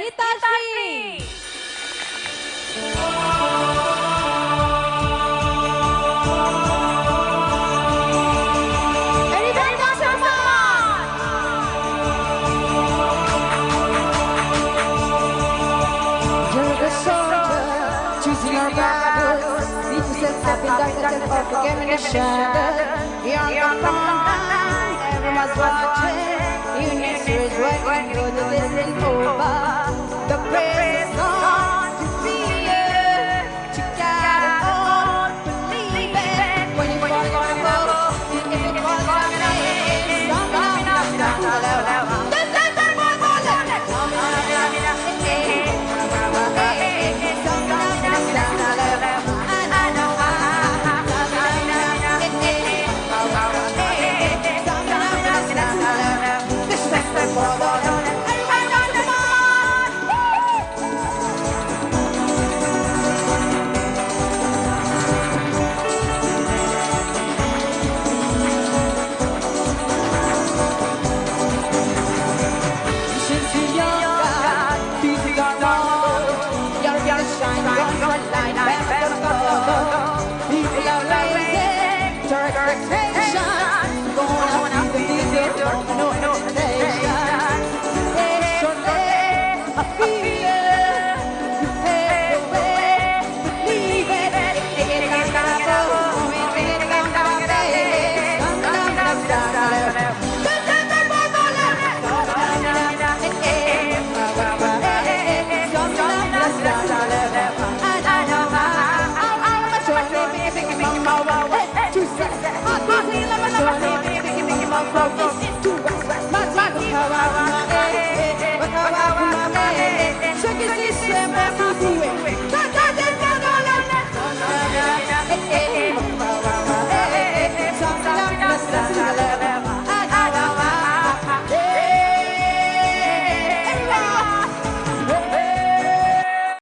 GITASHREE! I've been doctored of the game in the shadow. You're on the front line, everyone's watching. You need to is working, go to this